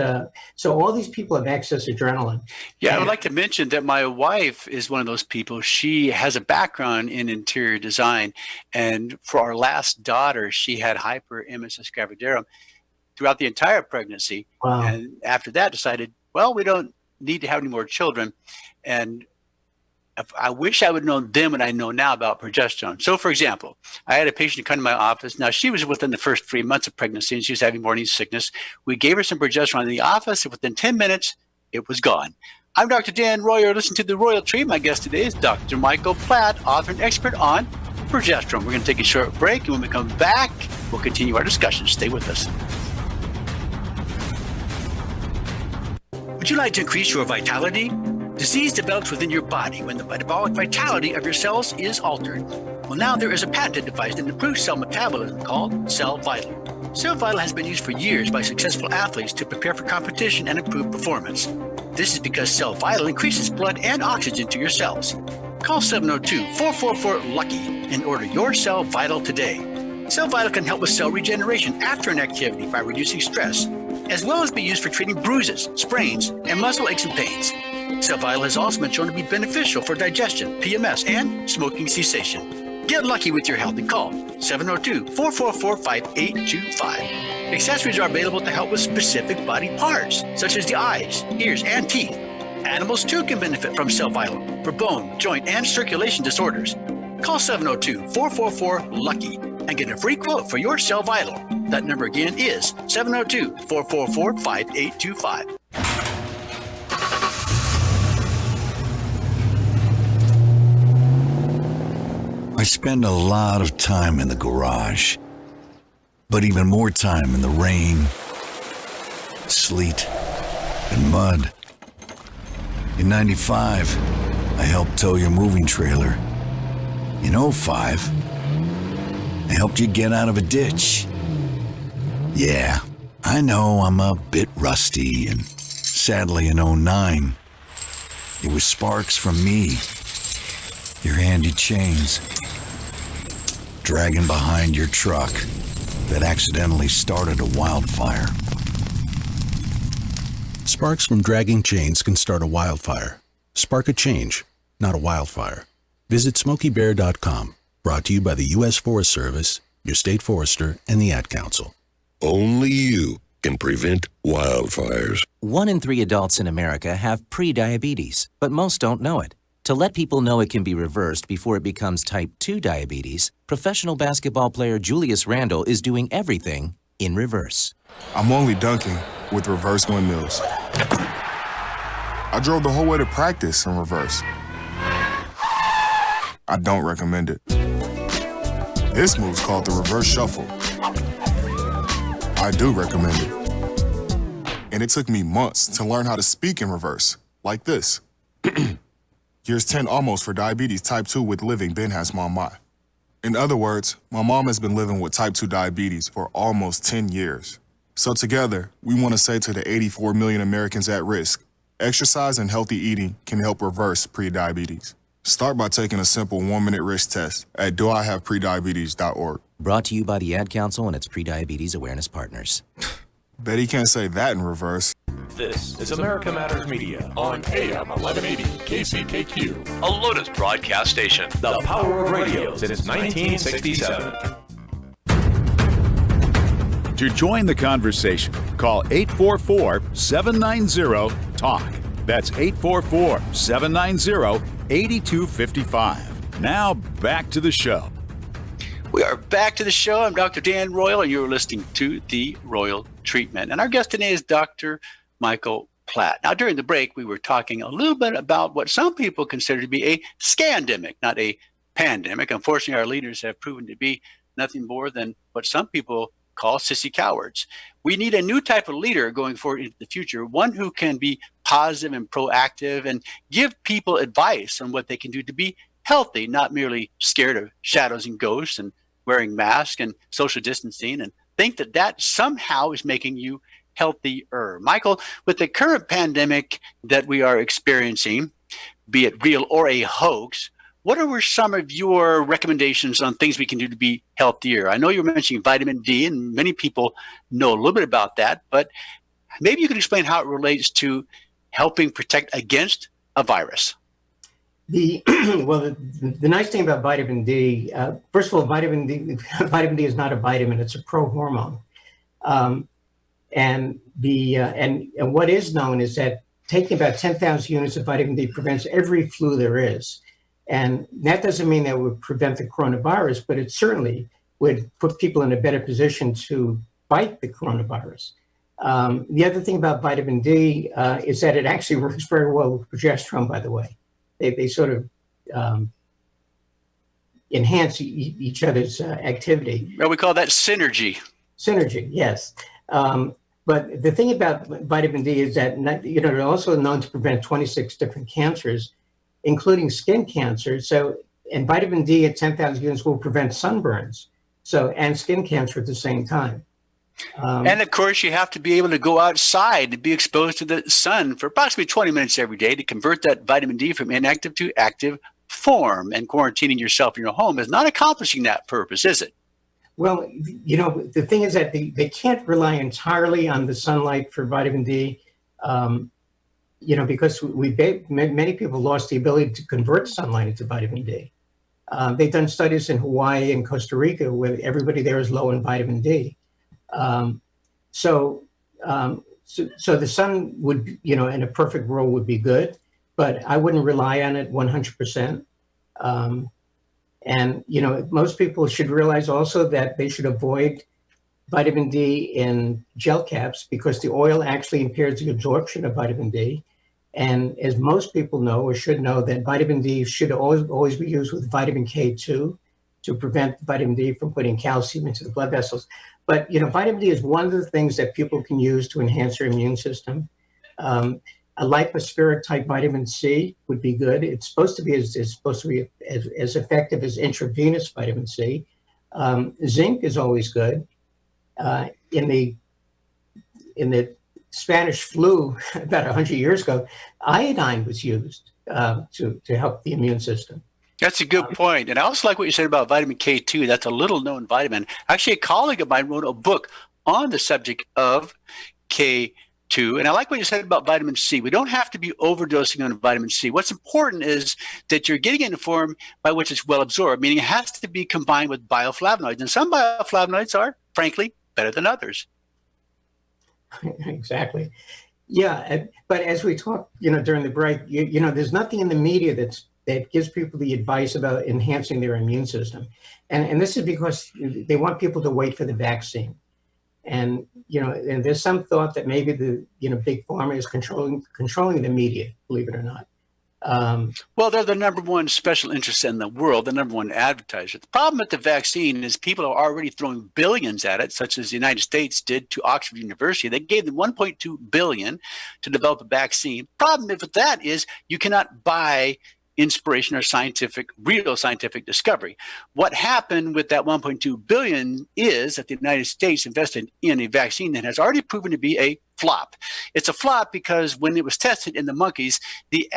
so all these people have excess adrenaline. Yeah, I would like to mention that my wife is one of those people. She has a background in interior design, and for our last daughter, she had hyperemesis gravidarum throughout the entire pregnancy. Wow. And after that, decided, well, we don't need to have any more children. And I wish I would have known then what I know now about progesterone. So, for example, I had a patient come to my office. Now, she was within the first 3 months of pregnancy, and she was having morning sickness. We gave her some progesterone in the office, and within 10 minutes, it was gone. I'm Dr. Dan Royer. Listen to The Royal Tree. My guest today is Dr. Michael Platt, author and expert on progesterone. We're going to take a short break, and when we come back, we'll continue our discussion. Stay with us. Would you like to increase your vitality? Disease develops within your body when the metabolic vitality of your cells is altered. Well, now there is a patented device that improves cell metabolism called Cell Vital. Cell Vital has been used for years by successful athletes to prepare for competition and improve performance. This is because Cell Vital increases blood and oxygen to your cells. Call 702-444-LUCKY and order your Cell Vital today. Cell Vital can help with cell regeneration after an activity by reducing stress, as well as be used for treating bruises, sprains, and muscle aches and pains. Cell Vital has also been shown to be beneficial for digestion, PMS, and smoking cessation. Get lucky with your health and call 702-444-5825. Accessories are available to help with specific body parts, such as the eyes, ears, and teeth. Animals, too, can benefit from Cell Vital for bone, joint, and circulation disorders. Call 702-444-LUCKY and get a free quote for your Cell Vital. That number again is 702-444-5825. I spend a lot of time in the garage, but even more time in the rain, sleet, and mud. In 95, I helped tow your moving trailer. In 05, I helped you get out of a ditch. Yeah, I know I'm a bit rusty, and sadly in 09, it was sparks from me, your handy chains, dragging behind your truck that accidentally started a wildfire. Sparks from dragging chains can start a wildfire. Spark a change, not a wildfire. Visit SmokeyBear.com. Brought to you by the U.S. Forest Service, your state forester, and the Ad Council. Only you can prevent wildfires. 1 in 3 adults in America have pre-diabetes, but most don't know it. To let people know it can be reversed before it becomes type 2 diabetes, professional basketball player Julius Randle is doing everything in reverse. I'm only dunking with reverse windmills. I drove the whole way to practice in reverse. I don't recommend it. This move's called the reverse shuffle. I do recommend it. And it took me months to learn how to speak in reverse, like this. Here's 10 almost for diabetes type 2 with living Ben has mom my. In other words, my mom has been living with type 2 diabetes for almost 10 years. So together, we want to say to the 84 million Americans at risk, exercise and healthy eating can help reverse prediabetes. Start by taking a simple 1-minute risk test at doihaveprediabetes.org. Brought to you by the Ad Council and its Prediabetes Awareness Partners. Bet he can't say that in reverse. This is America Matters Media on AM 1180 KCKQ, a Lotus broadcast station. The power of radio since 1967. To join the conversation, call 844-790-TALK. That's 844-790-8255. Now back to the show. We are back to the show. I'm Dr. Dan Royal, and you're listening to The Royal Treatment. And our guest today is Dr. Michael Platt. Now, during the break, we were talking a little bit about what some people consider to be a scandemic, not a pandemic. Unfortunately, our leaders have proven to be nothing more than what some people call sissy cowards. We need a new type of leader going forward into the future, one who can be positive and proactive and give people advice on what they can do to be healthy, not merely scared of shadows and ghosts and wearing masks and social distancing and think that that somehow is making you healthier. Michael, with the current pandemic that we are experiencing, be it real or a hoax, what are some of your recommendations on things we can do to be healthier? I know you're mentioning vitamin D, and many people know a little bit about that, but maybe you can explain how it relates to helping protect against a virus. The nice thing about vitamin D, first of all, vitamin D is not a vitamin; it's a pro-hormone. And what is known is that taking about 10,000 units of vitamin D prevents every flu there is. And that doesn't mean that would prevent the coronavirus, but it certainly would put people in a better position to fight the coronavirus. The other thing about vitamin D is that it actually works very well with progesterone, by the way. They sort of enhance each other's activity. Well, we call that synergy. Synergy, yes. But the thing about vitamin D is that, they're also known to prevent 26 different cancers, including skin cancer. And vitamin D at 10,000 units will prevent sunburns, and skin cancer at the same time. And of course, you have to be able to go outside and be exposed to the sun for approximately 20 minutes every day to convert that vitamin D from inactive to active form. And quarantining yourself in your home is not accomplishing that purpose, is it? Well, the thing is that they can't rely entirely on the sunlight for vitamin D, because many people lost the ability to convert sunlight into vitamin D. They've done studies in Hawaii and Costa Rica where everybody there is low in vitamin D. So the sun would, in a perfect world would be good, but I wouldn't rely on it 100%. And most people should realize also that they should avoid vitamin D in gel caps because the oil actually impairs the absorption of vitamin D. And as most people know or should know, that vitamin D should always be used with vitamin K2 to prevent vitamin D from putting calcium into the blood vessels. But vitamin D is one of the things that people can use to enhance their immune system. A lipospheric type vitamin C would be good. It's supposed to be as effective as intravenous vitamin C. Zinc is always good. In the Spanish flu about 100 years ago, iodine was used to help the immune system. That's a good point. And I also like what you said about vitamin K2. That's a little known vitamin. Actually, a colleague of mine wrote a book on the subject of K2. And I like what you said about vitamin C. We don't have to be overdosing on vitamin C. What's important is that you're getting it in a form by which it's well absorbed, meaning it has to be combined with bioflavonoids. And some bioflavonoids are, frankly, better than others. Exactly. Yeah. But as we talked, during the break, there's nothing in the media that gives people the advice about enhancing their immune system. And this is because they want people to wait for the vaccine. And, and there's some thought that maybe the, big pharma is controlling the media, believe it or not. Well, they're the number one special interest in the world, the number one advertiser. The problem with the vaccine is people are already throwing billions at it, such as the United States did to Oxford University. They gave them $1.2 billion to develop a vaccine. Problem with that is you cannot buy inspiration or real scientific discovery. What happened with that $1.2 billion is that the United States invested in a vaccine that has already proven to be a flop. It's a flop because when it was tested in the monkeys, the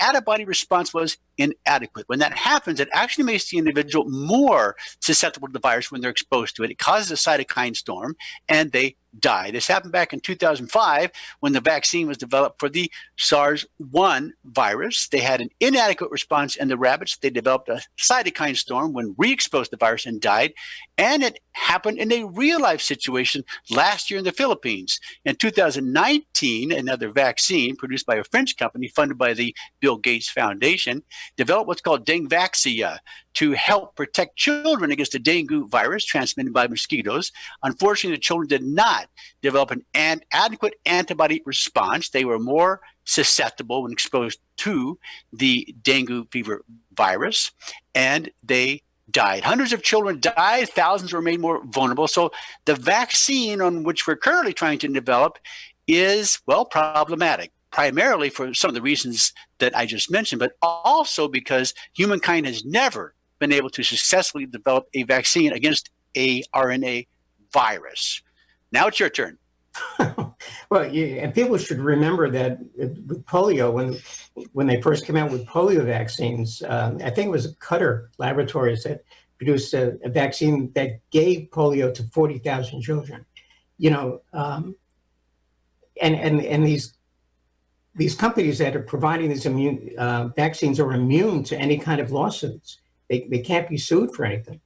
antibody response was inadequate. When that happens, it actually makes the individual more susceptible to the virus when they're exposed to it. It causes a cytokine storm, and they die. This happened back in 2005 when the vaccine was developed for the SARS-1 virus. They had an inadequate response in the rabbits. They developed a cytokine storm when re-exposed to the virus and died. And it happened in a real-life situation last year in the Philippines. In 2019, another vaccine produced by a French company funded by the Bill Gates Foundation developed what's called Dengvaxia to help protect children against the dengue virus transmitted by mosquitoes. Unfortunately, the children did not develop an adequate antibody response. They were more susceptible when exposed to the dengue fever virus, and they died. Hundreds of children died. Thousands were made more vulnerable. So the vaccine on which we're currently trying to develop is, well, problematic, primarily for some of the reasons that I just mentioned, but also because humankind has never been able to successfully develop a vaccine against a RNA virus. Now it's your turn. Well, and people should remember that with polio, when they first came out with polio vaccines, I think it was Qatar Laboratories that produced a vaccine that gave polio to 40,000 children. You know, and these companies that are providing these vaccines are immune to any kind of lawsuits. They can't be sued for anything.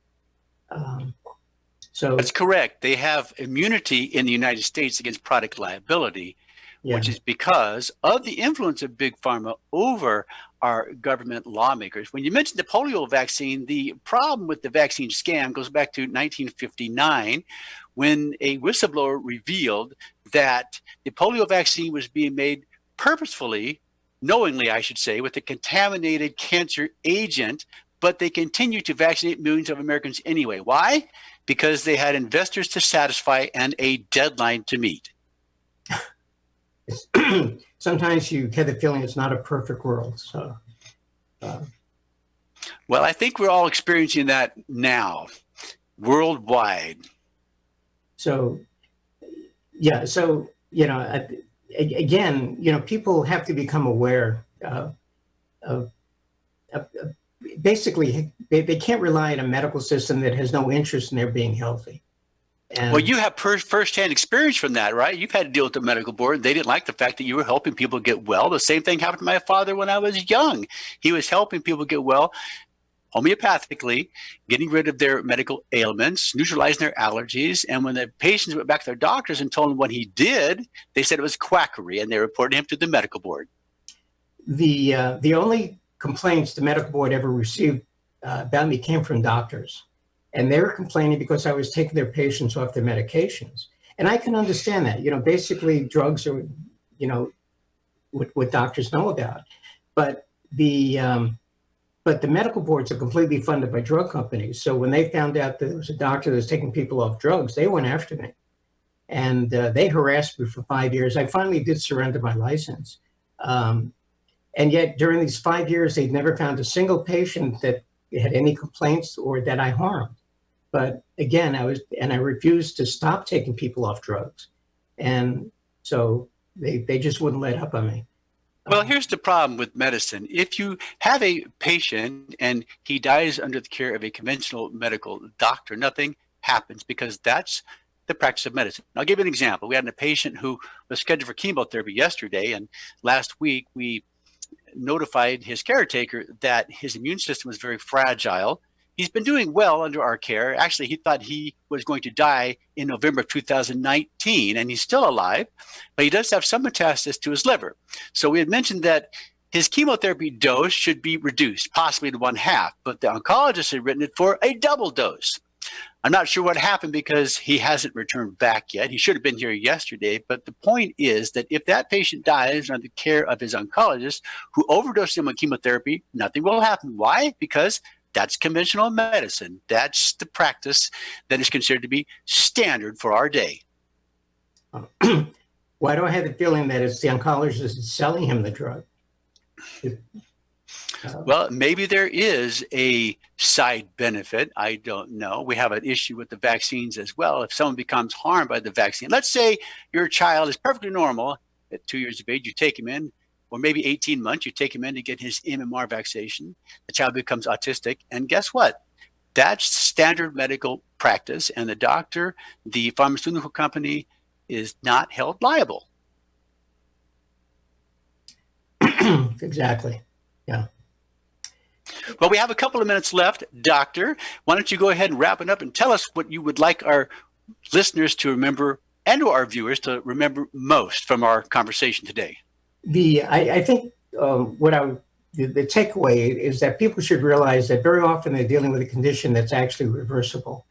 So that's correct. They have immunity in the United States against product liability, which is because of the influence of Big Pharma over our government lawmakers. When you mentioned the polio vaccine, the problem with the vaccine scam goes back to 1959 when a whistleblower revealed that the polio vaccine was being made purposefully, knowingly, I should say, with a contaminated cancer agent, but they continued to vaccinate millions of Americans anyway. Why? Because they had investors to satisfy and a deadline to meet. Sometimes you get the feeling it's not a perfect world. So, well, I think we're all experiencing that now, worldwide. So, yeah. So, you know, again, you know, people have to become aware of basically, they can't rely on a medical system that has no interest in their being healthy. And well, you have firsthand experience from that, right? You've had to deal with the medical board. They didn't like the fact that you were helping people get well. The same thing happened to my father when I was young. He was helping people get well homeopathically, getting rid of their medical ailments, neutralizing their allergies. And when the patients went back to their doctors and told them what he did, they said it was quackery, and they reported him to the medical board. The only complaints the medical board ever received about me came from doctors. And they were complaining because I was taking their patients off their medications. And I can understand that. You know, basically drugs are, you know, what doctors know about. But the medical boards are completely funded by drug companies. So when they found out that there was a doctor that was taking people off drugs, they went after me. And they harassed me for 5 years. I finally did surrender my license. And yet during these 5 years, they'd never found a single patient that had any complaints or that I harmed. But again, I refused to stop taking people off drugs. And so they just wouldn't let up on me. Well, here's the problem with medicine. If you have a patient and he dies under the care of a conventional medical doctor, nothing happens because that's the practice of medicine. I'll give you an example. We had a patient who was scheduled for chemotherapy yesterday, and last week we notified his caretaker that his immune system was very fragile. He's been doing well under our care. Actually, he thought he was going to die in November of 2019, and he's still alive, but he does have some metastasis to his liver. So we had mentioned that his chemotherapy dose should be reduced, possibly to 1/2, but the oncologist had written it for a double dose. I'm not sure what happened because he hasn't returned back yet. He should have been here yesterday. But the point is that if that patient dies under the care of his oncologist who overdosed him on chemotherapy, nothing will happen. Why? Because that's conventional medicine. That's the practice that is considered to be standard for our day. Why do I have the feeling that it's the oncologist that's selling him the drug? Well, maybe there is a side benefit. I don't know. We have an issue with the vaccines as well. If someone becomes harmed by the vaccine, let's say your child is perfectly normal at 2 years of age, you take him in, or maybe 18 months, you take him in to get his MMR vaccination. The child becomes autistic. And guess what? That's standard medical practice. And the doctor, the pharmaceutical company, is not held liable. Exactly. Yeah. Well, we have a couple of minutes left. Doctor, why don't you go ahead and wrap it up and tell us what you would like our listeners to remember and to our viewers to remember most from our conversation today? I think the takeaway is that people should realize that very often they're dealing with a condition that's actually reversible,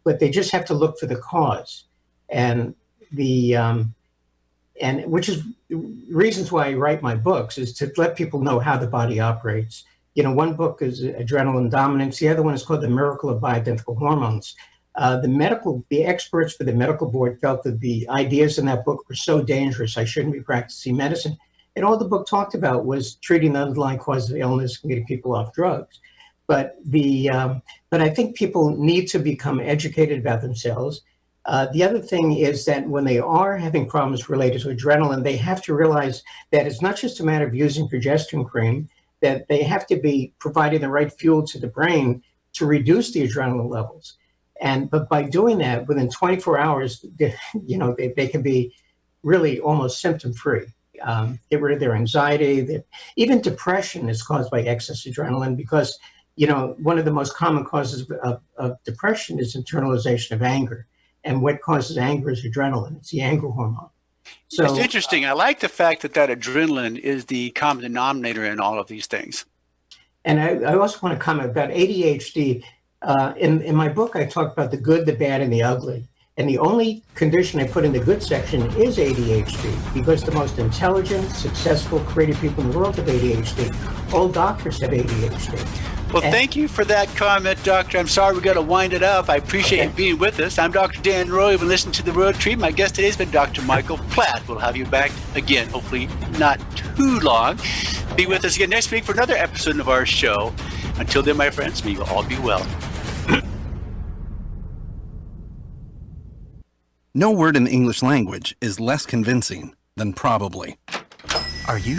but they just have to look for the cause, and which is reasons why I write my books, is to let people know how the body operates. You know, one book is Adrenaline Dominance. The other one is called The Miracle of Bioidentical Hormones. The experts for the medical board felt that the ideas in that book were so dangerous, I shouldn't be practicing medicine. And all the book talked about was treating the underlying cause of illness and getting people off drugs. But I think people need to become educated about themselves. The other thing is that when they are having problems related to adrenaline, they have to realize that it's not just a matter of using progesterone cream, that they have to be providing the right fuel to the brain to reduce the adrenaline levels. But by doing that, within 24 hours, they can be really almost symptom-free. Get rid of their anxiety. Even depression is caused by excess adrenaline because, one of the most common causes of depression is internalization of anger. And what causes anger is adrenaline. It's the anger hormone. So it's interesting. I like the fact that adrenaline is the common denominator in all of these things. And I also want to comment about ADHD. In my book, I talk about the good, the bad, and the ugly. And the only condition I put in the good section is ADHD, because the most intelligent, successful, creative people in the world have ADHD. All doctors have ADHD. Well, thank you for that comment, Doctor. I'm sorry we got to wind it up. I appreciate you being with us. I'm Dr. Dan Roy. You've been listening to The Road Trip. My guest today has been Dr. Michael Platt. We'll have you back again, hopefully not too long. Be with us again next week for another episode of our show. Until then, my friends, may you all be well. No word in the English language is less convincing than probably. Are you